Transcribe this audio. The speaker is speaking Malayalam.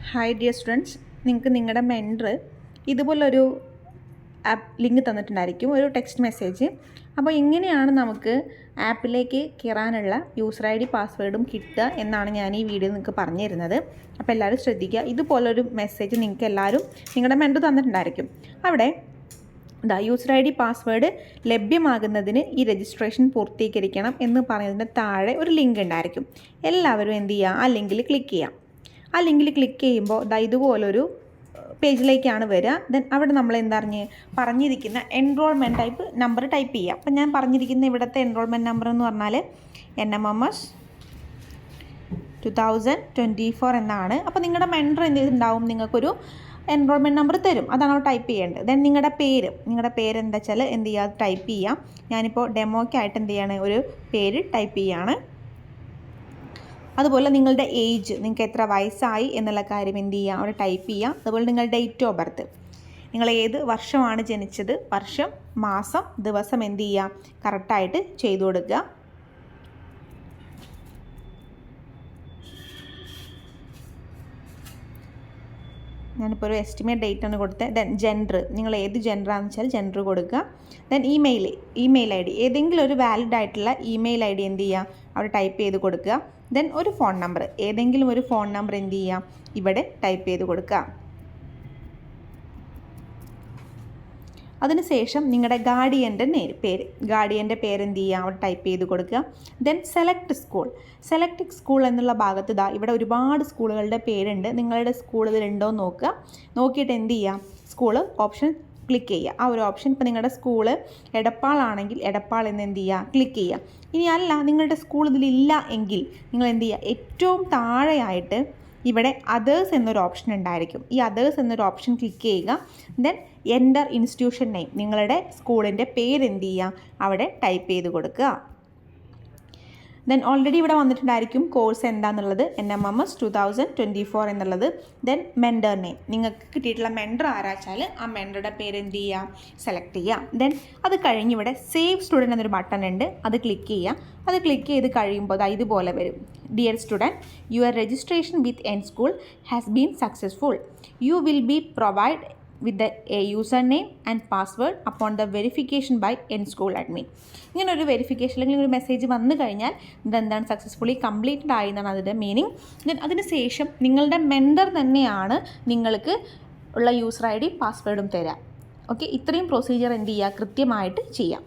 ഹായ് ഡിയർ സ്റ്റുഡൻസ്, നിങ്ങൾക്ക് നിങ്ങളുടെ മെൻറ്റർ ഇതുപോലൊരു ആപ്പ് ലിങ്ക് തന്നിട്ടുണ്ടായിരിക്കും, ഒരു ടെക്സ്റ്റ് മെസ്സേജ്. അപ്പോൾ എങ്ങനെയാണ് നമുക്ക് ആപ്പിലേക്ക് കയറാനുള്ള യൂസർ ഐ ഡി പാസ്വേഡും കിട്ടുക എന്നാണ് ഞാൻ ഈ വീഡിയോ നിങ്ങൾക്ക് പറഞ്ഞു തരുന്നത്. അപ്പോൾ എല്ലാവരും ശ്രദ്ധിക്കുക. ഇതുപോലൊരു മെസ്സേജ് നിങ്ങൾക്ക് എല്ലാവരും നിങ്ങളുടെ മെൻറ്റർ തന്നിട്ടുണ്ടായിരിക്കും. അവിടെ യൂസർ ഐ ഡി പാസ്വേഡ് ലഭ്യമാകുന്നതിന് ഈ രജിസ്ട്രേഷൻ പൂർത്തീകരിക്കണം എന്ന് പറയുന്നതിന് താഴെ ഒരു ലിങ്ക് ഉണ്ടായിരിക്കും. എല്ലാവരും എന്ത് ചെയ്യുക, ആ ലിങ്കിൽ ക്ലിക്ക് ചെയ്യാം. ആ ലിങ്കിൽ ക്ലിക്ക് ചെയ്യുമ്പോൾ ഇതുപോലൊരു പേജിലേക്കാണ് വരിക. ദെൻ അവിടെ നമ്മൾ പറഞ്ഞിരിക്കുന്ന എൻറോൾമെൻറ്റ് നമ്പർ ടൈപ്പ് ചെയ്യുക. അപ്പം ഞാൻ പറഞ്ഞിരിക്കുന്ന ഇവിടുത്തെ എൻറോൾമെൻറ്റ് നമ്പർ എന്ന് പറഞ്ഞാൽ NMMS 2024 എന്നാണ്. അപ്പോൾ നിങ്ങളുടെ മെൻറ്റർ എന്ത് ചെയ്തിട്ടുണ്ടാവും, നിങ്ങൾക്കൊരു എൻറോൾമെൻറ്റ് നമ്പർ തരും, അതാണ് ടൈപ്പ് ചെയ്യേണ്ടത്. ദെൻ നിങ്ങളുടെ പേര് എന്താ വെച്ചാൽ എന്ത് ചെയ്യുക, ടൈപ്പ് ചെയ്യാം. ഞാനിപ്പോൾ ഡെമോയ്ക്കായിട്ട് എന്ത് ചെയ്യാണ്, ഒരു പേര് ടൈപ്പ് ചെയ്യാണ്. അതുപോലെ നിങ്ങളുടെ ഏജ്, നിങ്ങൾക്ക് എത്ര വയസ്സായി എന്നുള്ള കാര്യം എന്ത് ചെയ്യുക, അവിടെ ടൈപ്പ് ചെയ്യുക. അതുപോലെ നിങ്ങളുടെ ഡേറ്റ് ഓഫ് ബർത്ത്, നിങ്ങൾ ഏത് വർഷമാണ് ജനിച്ചത്, വർഷം, മാസം, ദിവസം എന്ത് ചെയ്യുക, കറക്റ്റായിട്ട് ചെയ്തു കൊടുക്കുക. ഞാനിപ്പോൾ ഒരു എസ്റ്റിമേറ്റ് ഡേറ്റ് ആണ് കൊടുത്തത്. ദെൻ ജെൻഡർ, നിങ്ങൾ ഏത് ജെൻഡറാണെന്ന് വെച്ചാൽ ജെൻഡർ കൊടുക്കുക. ദെൻ ഇമെയിൽ ഐ ഡി, ഏതെങ്കിലും ഒരു വാലിഡ് ആയിട്ടുള്ള ഇമെയിൽ ഐ ഡി എന്ത് ചെയ്യുക, അവിടെ ടൈപ്പ് ചെയ്ത് കൊടുക്കുക. ദെൻ ഒരു ഫോൺ നമ്പർ, ഏതെങ്കിലും ഒരു ഫോൺ നമ്പർ എന്ത് ചെയ്യുക, ഇവിടെ ടൈപ്പ് ചെയ്ത് കൊടുക്കുക. അതിനുശേഷം നിങ്ങളുടെ ഗാർഡിയൻ്റെ പേര് എന്ത് ചെയ്യുക, അവിടെ ടൈപ്പ് ചെയ്ത് കൊടുക്കുക. ദെൻ സെലക്ട് സ്കൂൾ എന്നുള്ള ഭാഗത്ത് ഇവിടെ ഒരുപാട് സ്കൂളുകളുടെ പേരുണ്ട്. നിങ്ങളുടെ സ്കൂൾ ഇതിലുണ്ടോ എന്ന് നോക്കുക. നോക്കിയിട്ട് എന്ത് ചെയ്യുക, സ്കൂള് ഓപ്ഷൻ ക്ലിക്ക് ചെയ്യുക. ആ ഒരു ഓപ്ഷൻ, ഇപ്പോൾ നിങ്ങളുടെ സ്കൂള് എടപ്പാളാണെങ്കിൽ എടപ്പാൾ എന്ന് എന്ത് ചെയ്യുക, ക്ലിക്ക് ചെയ്യുക. ഇനി അല്ല, നിങ്ങളുടെ സ്കൂൾ ഇതിലില്ല എങ്കിൽ നിങ്ങൾ എന്ത് ചെയ്യുക, ഏറ്റവും താഴെയായിട്ട് ഇവിടെ അതേഴ്സ് എന്നൊരു ഓപ്ഷൻ ഉണ്ടായിരിക്കും. ഈ അതേഴ്സ് എന്നൊരു ഓപ്ഷൻ ക്ലിക്ക് ചെയ്യുക. ദെൻ എൻ്റർ ഇൻസ്റ്റിറ്റ്യൂഷൻ നെയിം, നിങ്ങളുടെ സ്കൂളിൻ്റെ പേര് എന്ത് ചെയ്യുക, അവിടെ ടൈപ്പ് ചെയ്ത് കൊടുക്കുക. ദെൻ ഓൾറെഡി ഇവിടെ വന്നിട്ടുണ്ടായിരിക്കും കോഴ്സ് എന്താണെന്നുള്ളത്, NMMS 2024 എന്നുള്ളത്. ദെൻ മെൻറ്റർ നെയിം, നിങ്ങൾക്ക് കിട്ടിയിട്ടുള്ള മെൻറ്റർ ആരാച്ചാൽ ആ മെൻറ്ററുടെ പേര് എന്ത് ചെയ്യുക, സെലക്ട് ചെയ്യുക. ദെൻ അത് കഴിഞ്ഞ് ഇവിടെ സേവ് സ്റ്റുഡൻറ്റ് എന്നൊരു ബട്ടൺ ഉണ്ട്, അത് ക്ലിക്ക് ചെയ്യുക. അത് ക്ലിക്ക് ചെയ്ത് കഴിയുമ്പോൾ ഇതുപോലെ വരും. Dear student, your registration with N school has been successful. You will be provide with a username and password upon the verification by N-School admin. ഇങ്ങനെ ഒരു വെരിഫിക്കേഷൻ അല്ലെങ്കിൽ ഒരു മെസ്സേജ് വന്നു കഴിഞ്ഞാൽ ഇതെന്താണ്, സക്സസ്ഫുള്ളി കംപ്ലീറ്റഡ് ആയി എന്നാണ് അതിൻ്റെ മീനിങ്. ദെൻ അതിന് ശേഷം നിങ്ങളുടെ മെൻറ്റർ തന്നെയാണ് നിങ്ങൾക്ക് ഉള്ള യൂസർ ഐ ഡി പാസ്വേഡും തരാം. ഓക്കെ, ഇത്രയും പ്രൊസീജിയർ എന്ത് ചെയ്യുക, കൃത്യമായിട്ട് ചെയ്യാം.